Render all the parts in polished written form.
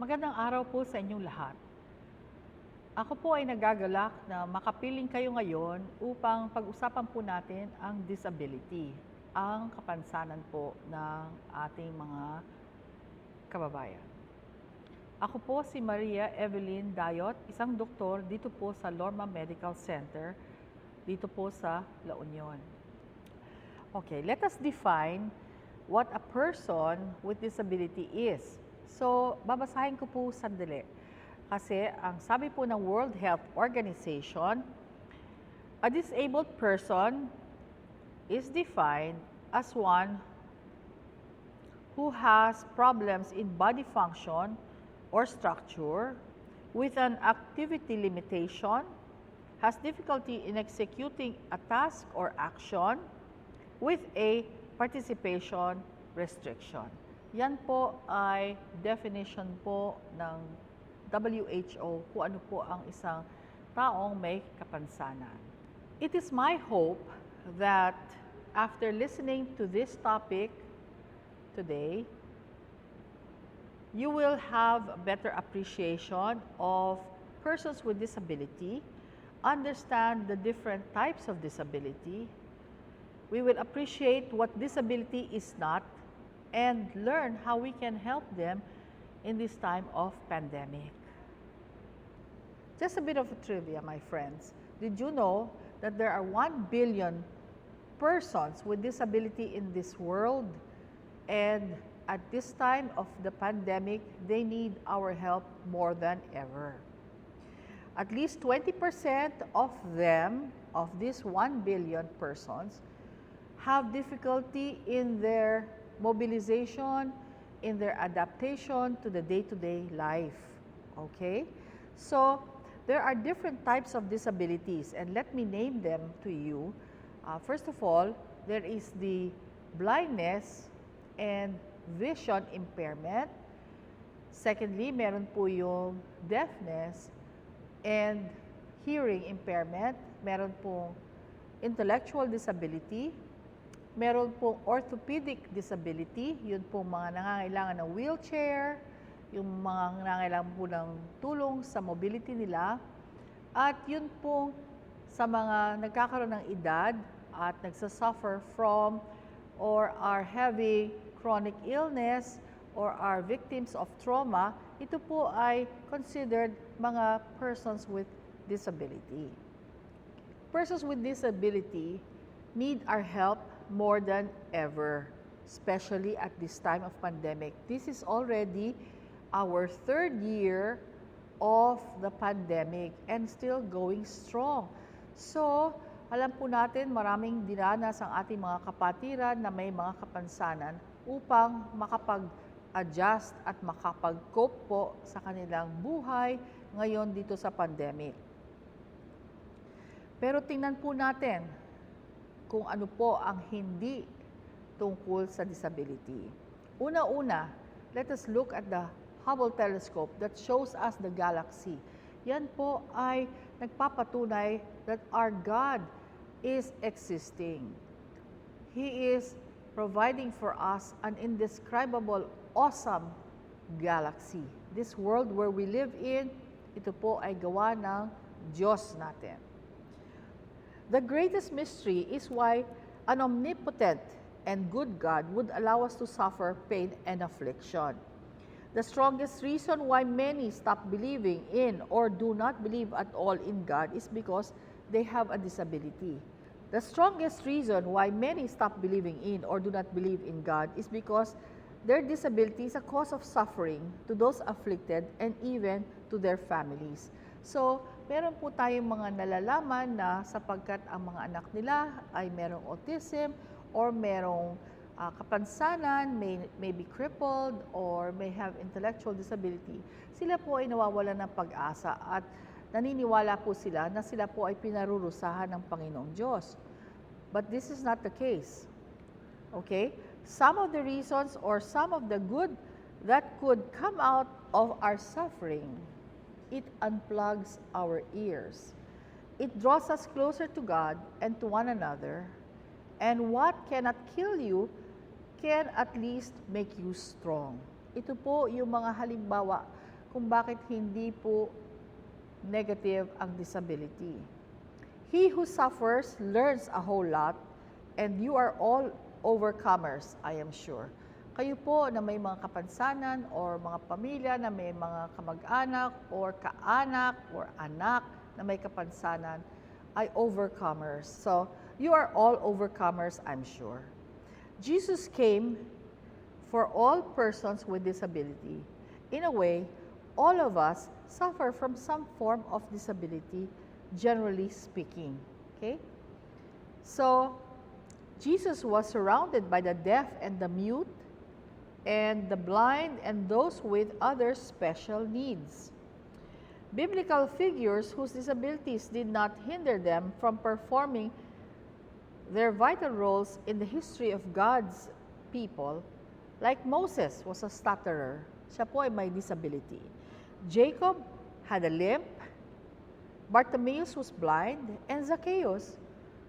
Magandang araw po sa inyong lahat. Ako po ay nagagalak na makapiling kayo ngayon upang pag-usapan po natin ang disability, ang kapansanan po ng ating mga kababayan. Ako po si Maria Evelyn Dayot, isang doktor dito po sa Lorma Medical Center, dito po sa La Union. Okay, let us define what a person with disability is. So, babasahin ko po sandali. Kasi ang sabi po ng World Health Organization, a disabled person is defined as one who has problems in body function or structure, with an activity limitation, has difficulty in executing a task or action, with a participation restriction. Yan po ay definition po ng WHO kung ano po ang isang taong may kapansanan. It is my hope that after listening to this topic today, you will have a better appreciation of persons with disability, understand the different types of disability. We will appreciate what disability is not and learn how we can help them in this time of pandemic. Just a bit of a trivia, my friends. Did you know that there are 1 billion persons with disability in this world? And at this time of the pandemic, they need our help more than ever. At least 20% of them, of these 1 billion persons, have difficulty in their mobilization, in their adaptation to the day-to-day life. Okay? So, there are different types of disabilities, and let me name them to you. First of all, there is the blindness and vision impairment. Secondly, meron po yung deafness and hearing impairment. Meron po intellectual disability. Meron po orthopedic disability. Yun po mga nangangailangan ng wheelchair, yung mga nangangailangan po ng tulong sa mobility nila. At yun po sa mga nagkakaroon ng edad at nagsasuffer from or are having chronic illness or are victims of trauma, ito po ay considered mga persons with disability. Persons with disability need our help more than ever, especially at this time of pandemic. This is already our 3rd year of the pandemic and still going strong. So, alam po natin maraming dinanas ang ating mga kapatiran na may mga kapansanan upang makapag-adjust at makapag-cope po sa kanilang buhay ngayon dito sa pandemic. Pero tingnan po natin kung ano po ang hindi tungkol sa disability. Una-una, let us look at the Hubble telescope that shows us the galaxy. Yan po ay nagpapatunay that our God is existing. He is providing for us an indescribable, awesome galaxy. This world where we live in, ito po ay gawa ng Diyos natin. The greatest mystery is why an omnipotent and good God would allow us to suffer pain and affliction. The strongest reason why many stop believing in or do not believe at all in God is because they have a disability. The strongest reason why many stop believing in or do not believe in God is because their disability is a cause of suffering to those afflicted and even to their families. So, meron po tayong mga nalalaman na sapagkat ang mga anak nila ay merong autism or merong kapansanan, may be crippled or may have intellectual disability, sila po ay nawawalan ng pag-asa at naniniwala po sila na sila po ay pinarurusahan ng Panginoong Diyos. But this is not the case. Okay? Some of the reasons or some of the good that could come out of our suffering, it unplugs our ears. It draws us closer to God and to one another. And what cannot kill you can at least make you strong. Ito po yung mga halimbawa kung bakit hindi po negative ang disability. He who suffers learns a whole lot, and you are all overcomers, I am sure. Kayo po na may mga kapansanan or mga pamilya na may mga kamag-anak or kaanak or anak na may kapansanan ay overcomers. So, you are all overcomers, I'm sure. Jesus came for all persons with disability. In a way, all of us suffer from some form of disability, generally speaking. Okay? So, Jesus was surrounded by the deaf and the mute, and the blind and those with other special needs. Biblical figures whose disabilities did not hinder them from performing their vital roles in the history of God's people, like Moses was a stutterer. Siya po ay may disability. Jacob had a limp, Bartimaeus was blind, and Zacchaeus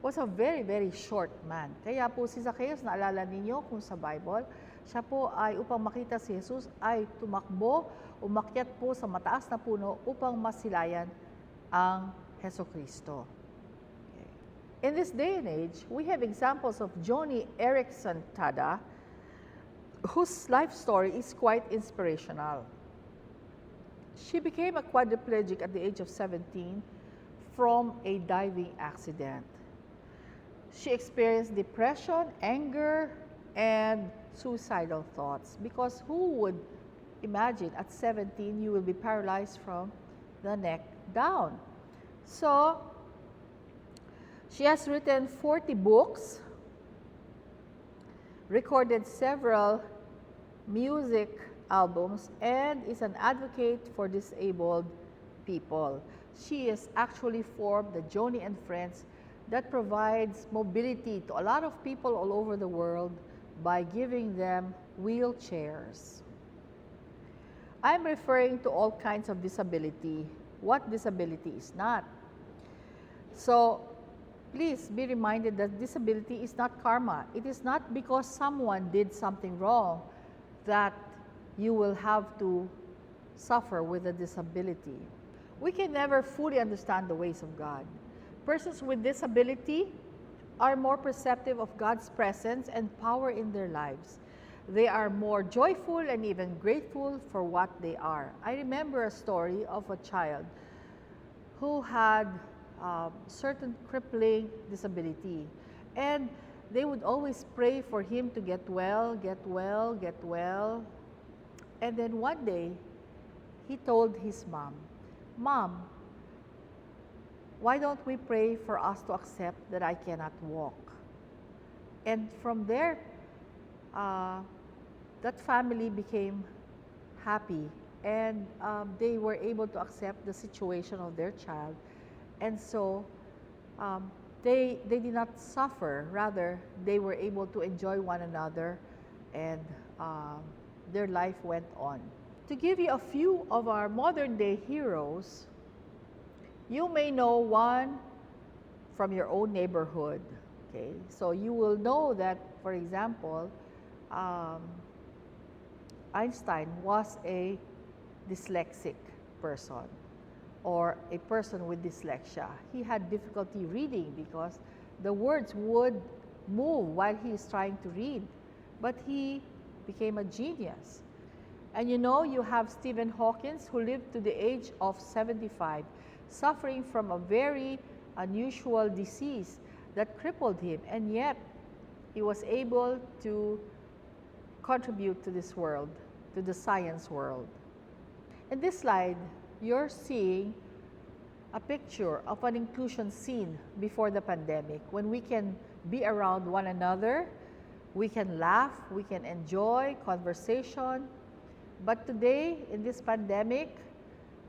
was a very, very short man. Kaya po si Zacchaeus, naalala ninyo kung sa Bible, siya po ay upang makita si Jesus ay tumakbo, umakyat po sa mataas na puno upang masilayan ang Hesukristo. Okay. In this day and age, we have examples of Joni Erickson Tada, whose life story is quite inspirational. She became a quadriplegic at the age of 17 from a diving accident. She experienced depression, anger, and suicidal thoughts, because who would imagine at 17 you will be paralyzed from the neck down? So, she has written 40 books, recorded several music albums, and is an advocate for disabled people. She has actually formed the Joni and Friends that provides mobility to a lot of people all over the world by giving them wheelchairs. I'm referring to all kinds of disability. What disability is not? So, please be reminded that disability is not karma. It is not because someone did something wrong that you will have to suffer with a disability. We can never fully understand the ways of God. Persons with disability are more perceptive of God's presence and power in their lives. They are more joyful and even grateful for what they are. I remember a story of a child who had certain crippling disability, and they would always pray for him to get well, get well, get well. And then one day, he told his mom, "Mom, why don't we pray for us to accept that I cannot walk?" And from there, that family became happy, and they were able to accept the situation of their child. And so they did not suffer, rather they were able to enjoy one another, and their life went on. To give you a few of our modern day heroes, you may know one from your own neighborhood. Okay, so you will know that, for example, Einstein was a dyslexic person, or a person with dyslexia. He had difficulty reading because the words would move while he is trying to read, but he became a genius. And you know, you have Stephen Hawking, who lived to the age of 75, suffering from a very unusual disease that crippled him, and yet he was able to contribute to this world, to the science world. In this slide, you're seeing a picture of an inclusion scene before the pandemic, when we can be around one another, we can laugh, we can enjoy conversation. But today, in this pandemic,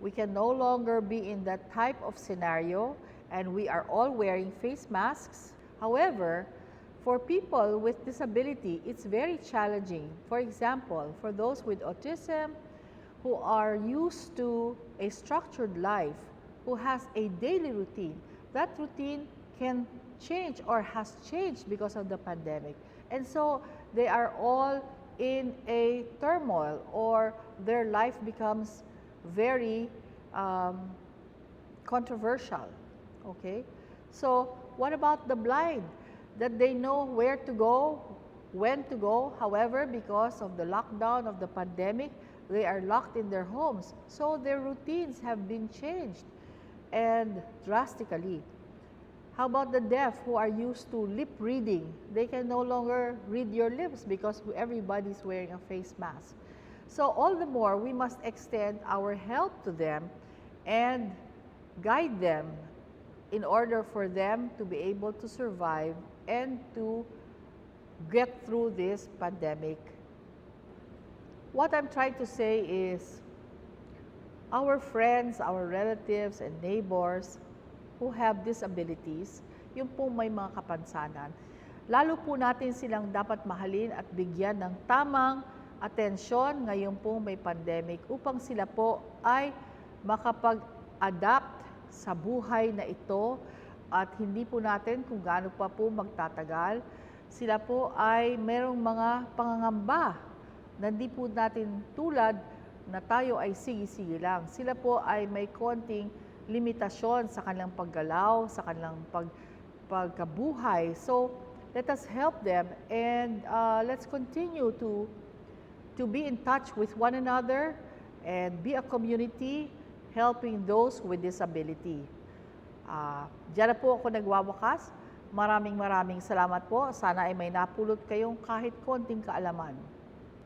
we can no longer be in that type of scenario, and we are all wearing face masks. However, for people with disability, it's very challenging. For example, for those with autism who are used to a structured life, who has a daily routine, that routine can change or has changed because of the pandemic. And so they are all in a turmoil, or their life becomes very controversial. Okay? So, what about the blind? That they know where to go, when to go. However, because of the lockdown of the pandemic, they are locked in their homes. So, their routines have been changed and drastically. How about the deaf who are used to lip reading? They can no longer read your lips because everybody's wearing a face mask. So all the more, we must extend our help to them and guide them in order for them to be able to survive and to get through this pandemic. What I'm trying to say is, our friends, our relatives and neighbors who have disabilities, yung po may mga kapansanan, lalo po natin silang dapat mahalin at bigyan ng tamang atensyon ngayon po may pandemic upang sila po ay makapag-adapt sa buhay na ito at hindi po natin kung gaano pa po magtatagal. Sila po ay merong mga pangangamba na hindi po natin tulad na tayo ay sige-sige lang. Sila po ay may konting limitasyon sa kanilang paggalaw, sa kanilang pagkabuhay. So, let us help them and let's continue to be in touch with one another and be a community helping those with disability. Diyan na po ako nagwawakas. Maraming salamat po. Sana ay may napulot kayong kahit konting kaalaman.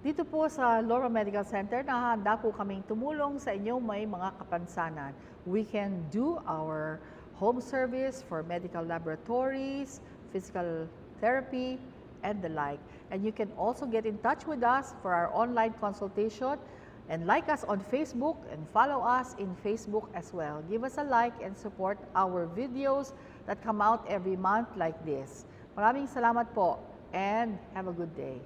Dito po sa Lora Medical Center, nahahanda po kaming tumulong sa inyong may mga kapansanan. We can do our home service for medical laboratories, physical therapy, and the like. And you can also get in touch with us for our online consultation and like us on Facebook and follow us in Facebook as well. Give us a like and support our videos that come out every month like this. Maraming salamat po and have a good day.